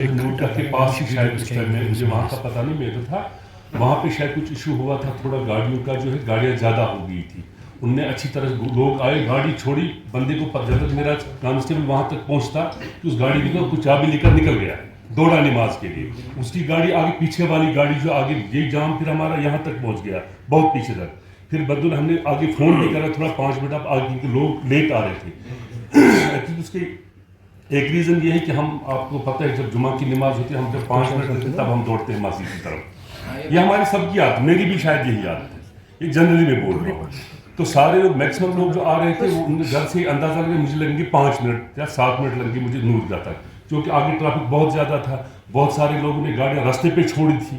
ایک نوٹا کے پاس ہی شاید اس ٹائم میں مجھے وہاں کا پتہ نہیں، میں تو تھا وہاں پہ شاید کچھ ایشو ہوا تھا تھوڑا گاڑیوں کا جو ہے، گاڑیاں زیادہ ہو گئی تھی. ان نے اچھی طرح لوگ آئے، گاڑی چھوڑی، بندے کو جب تک میرا کانسٹیبل وہاں تک پہنچتا کہ اس گاڑی کی کچھ چابی لے کر نکل گیا دوڑا نماز کے لیے. اس کی گاڑی آگے، پیچھے والی گاڑی جو آگے، یہ جام پھر ہمارا یہاں تک پہنچ گیا، بہت پیچھے تک. پھر بدل ہم نے آگے فون بھی کرا تھوڑا 5 منٹ اب آگے، کیونکہ لوگ لیٹ آ رہے تھے. اس کے ایک ریزن یہ ہے کہ ہم، آپ کو پتہ ہے جب جمعہ کی نماز ہوتی ہے، ہم جب 5 منٹ کرتے ہیں تب ہم دوڑتے ہیں مسجد کی طرف. یہ ہماری سب کی عادت، میری بھی شاید یہی عادت ہے، یہ جنرلی میں بول رہا ہوں. تو سارے لوگ، میکسیمم لوگ جو آ رہے تھے، وہ ان گھر سے اندازہ لگے مجھے لگیں گے 5 منٹ یا 7 منٹ لگیں گے مجھے نورگاہ تک، کیونکہ آگے ٹریفک بہت زیادہ تھا. بہت سارے لوگوں نے گاڑیاں راستے پہ چھوڑی تھی.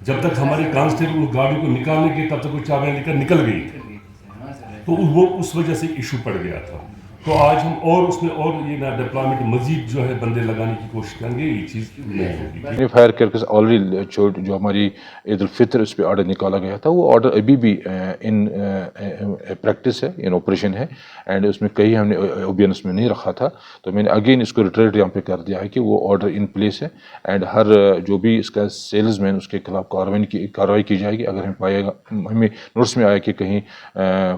جب تک ہمارے کانسٹیبل اس گاڑی کو نکالنے کے، تب تک وہ چابیاں لے کر نکل گئی. تو وہ اس وجہ سے ایشو پڑ گیا تھا. تو آج ہم اور اس میں اور یہ نا ڈپلائمنٹ مزید جو ہے بندے لگانے کی کوشش کریں گے، یہ چیز نہیں ہوگی. فائر کرکس آلریڈی جو ہماری عید الفطر اس پہ آرڈر نکالا گیا تھا، وہ آرڈر ابھی بھی ان پریکٹس ہے، ان آپریشن ہے. اینڈ اس میں کئی ہم نے اوبیڈینس میں نہیں رکھا تھا، تو میں نے اگین اس کو ریٹریٹ یہاں پہ کر دیا ہے کہ وہ آرڈر ان پلیس ہے. اینڈ ہر جو بھی اس کا سیلز مین، اس کے خلاف کارروائی کی جائے گی. اگر ہمیں پائے گا، ہمیں نوٹس میں آیا کہ کہیں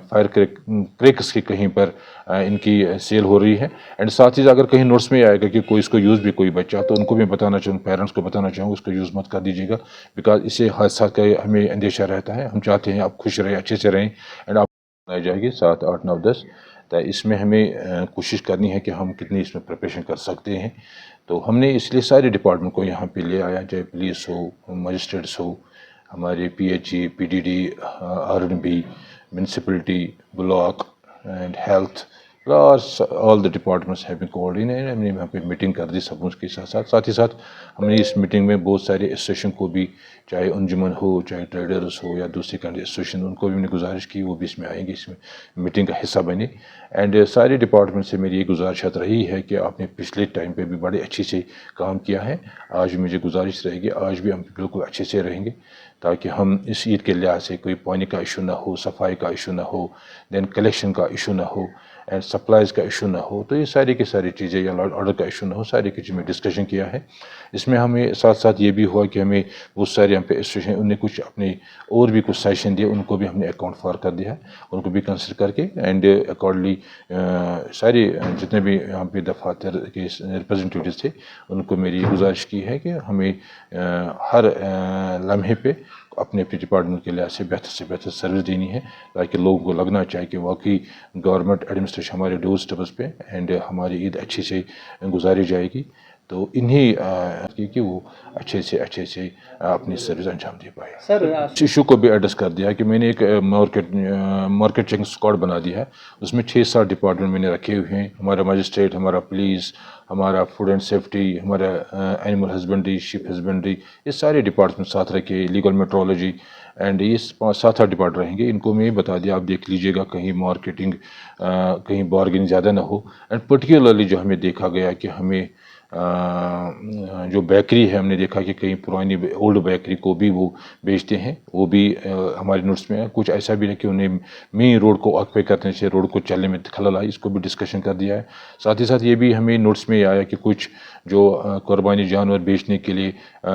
فائر کریکس کی کہیں پر ان کی سیل ہو رہی ہے. اینڈ ساتھ ہی اگر کہیں نوٹس میں آئے گا کہ کوئی اس کو یوز بھی کوئی بچہ، تو ان کو بھی بتانا چاہوں، پیرنٹس کو بتانا چاہوں اس کو یوز مت کر دیجیے گا، بیکاز اس سے حادثات کا ہمیں اندیشہ رہتا ہے. ہم چاہتے ہیں آپ خوش رہیں، اچھے سے رہیں. اینڈ آپ بنائی جائے گی 7 8 9 10. تو اس میں ہمیں کوشش کرنی ہے کہ ہم کتنی اس میں پریپریشن کر سکتے ہیں. تو ہم نے اس لیے سارے ڈپارٹمنٹ کو یہاں پہ لے آیا، چاہے پولیس ہو، مجسٹریٹس ہو، ہمارے P H E, P D D, R N B, municipality, block and health, all the departments have been called in. ہم نے یہاں پہ میٹنگ کر دی سب کے ساتھ ہی ساتھ ہم نے اس میٹنگ میں بہت سارے ایسوسیشن کو بھی، چاہے انجمن ہو، چاہے ٹریڈرز ہو، یا دوسری کنٹری ایسوسیشن، ان کو بھی میں نے گزارش کی وہ بھی اس میں آئیں گے، اس میں میٹنگ کا حصہ بنے. اینڈ سارے ڈپارٹمنٹ سے میری یہ گزارشات رہی ہے کہ آپ نے پچھلے ٹائم پہ بھی بڑے اچھے سے کام کیا ہے. آج بھی مجھے گزارش رہے گی، آج بھی ہم بالکل اچھے سے رہیں گے، تاکہ ہم اس عید کے لحاظ سے کوئی پانی کا ایشو نہ ہو، صفائی کا ایشو نہ ہو، دین کلیکشن کا ایشو نہ ہو، اینڈ سپلائز کا ایشو نہ ہو. تو یہ ساری کی ساری چیزیں، یا آرڈر کا ایشو نہ ہو، ساری کی چیزیں میں ڈسکشن کیا ہے. اس میں ہمیں ساتھ ساتھ یہ بھی ہوا کہ ہمیں بہت سارے یہاں پہ ایسوسیشن، ان نے کچھ اپنے اور بھی کچھ سیشن دیے، ان کو بھی ہم نے اکاؤنٹ فار کر دیا ہے، ان کو بھی کنسیڈر کر کے. اینڈ اکارڈنگلی سارے جتنے بھی یہاں پہ دفاتر کے ریپرزنٹیوٹیوز تھے، ان کو میری گزارش کی ہے کہ ہمیں ہر لمحے پہ اپنے ڈپارٹمنٹ کے لحاظ سے بہتر سروس دینی ہے، تاکہ لوگوں کو لگنا چاہیے کہ واقعی گورنمنٹ ایڈمنسٹریشن ہمارے ڈور اسٹیپس پہ، اینڈ ہماری عید اچھے سے گزاری جائے گی. تو انہیں کہ وہ اچھے سے اپنی سروس انجام دے پائے. اس ایشو کو بھی ایڈریس کر دیا کہ میں نے ایک مارکیٹ چیکنگ اسکواڈ بنا دیا ہے. اس میں 6-7 ڈپارٹمنٹ میں نے رکھے ہوئے ہیں، ہمارا مجسٹریٹ، ہمارا پولیس، ہمارا فوڈ اینڈ سیفٹی، ہمارا اینیمل ہسبینڈری، شپ ہسبینڈری، یہ سارے ڈپارٹمنٹ ساتھ رکھے، لیگل میٹرولوجی. اینڈ یہ 7-8 ڈپارٹمنٹ رہیں گے. ان کو میں بتا دیا، آپ دیکھ لیجئے گا کہیں مارکیٹنگ، کہیں بارگیننگ زیادہ نہ ہو. اینڈ پرٹیکولرلی جو ہمیں دیکھا گیا کہ ہمیں جو بیکری ہے، ہم نے دیکھا کہ کہیں پرانی اولڈ بیکری کو بھی وہ بیچتے ہیں، وہ بھی ہمارے نوٹس میں ہے. کچھ ایسا بھی ہے کہ انہیں مین روڈ کو آکوپائی کرنے سے روڈ کو چلنے میں خلل آئی، اس کو بھی ڈسکشن کر دیا ہے. ساتھ ہی ساتھ یہ بھی ہمیں نوٹس میں آیا کہ کچھ جو قربانی جانور بیچنے کے لیے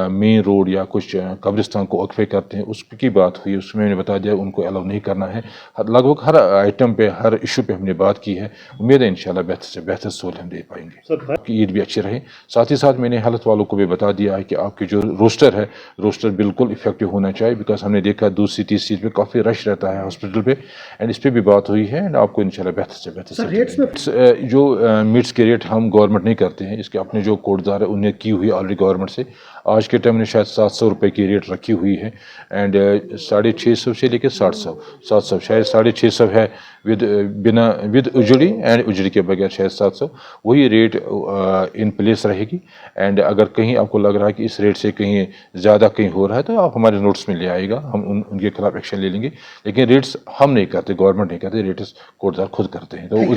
مین روڈ یا کچھ قبرستان کو آکوپائی کرتے ہیں، اس کی بات ہوئی. اس میں نے بتا دیا ان کو الاؤ نہیں کرنا ہے. لگ بھگ ہر آئٹم پہ، ہر ایشو پہ ہم نے بات کی ہے. امید ہے انشاءاللہ بہتر سے بہتر سہولت ہم دے پائیں گے کہ عید بھی اچھی رہے. ساتھ ہی ساتھ میں نے ہیلتھ والوں کو بھی بتا دیا ہے کہ آپ کی جو روسٹر ہے، روسٹر بالکل افیکٹو ہونا چاہیے، بیکاز ہم نے دیکھا دوسری تیسری پہ کافی رش رہتا ہے ہاسپٹل پہ. اینڈ اس پہ بھی بات ہوئی ہے، اینڈ آپ کو انشاءاللہ بہتر سے بہتر جو میٹس کے ریٹ ہم گورنمنٹ نہیں کرتے ہیں، اس کے اپنے جو کوٹدار ہے انہیں کی ہوئی آلریڈی گورنمنٹ سے. آج کے ٹائم نے شاید 700 روپے کی ریٹ رکھی ہوئی ہے. اینڈ 650 سے لے کے 700 شاید 650 ہے ود اجڑی، اینڈ اجڑی کے بغیر شاید 700. وہی ریٹ ان پلیس رہے گی. اینڈ اگر کہیں آپ کو لگ رہا ہے کہ اس ریٹ سے کہیں زیادہ کہیں ہو رہا ہے، تو آپ ہمارے نوٹس میں لے آئے گا، ہم ان کے خلاف ایکشن لے لیں گے. لیکن ریٹس ہم نہیں کرتے، گورنمنٹ نہیں کرتے، ریٹس کوٹدار خود کرتے ہیں. تو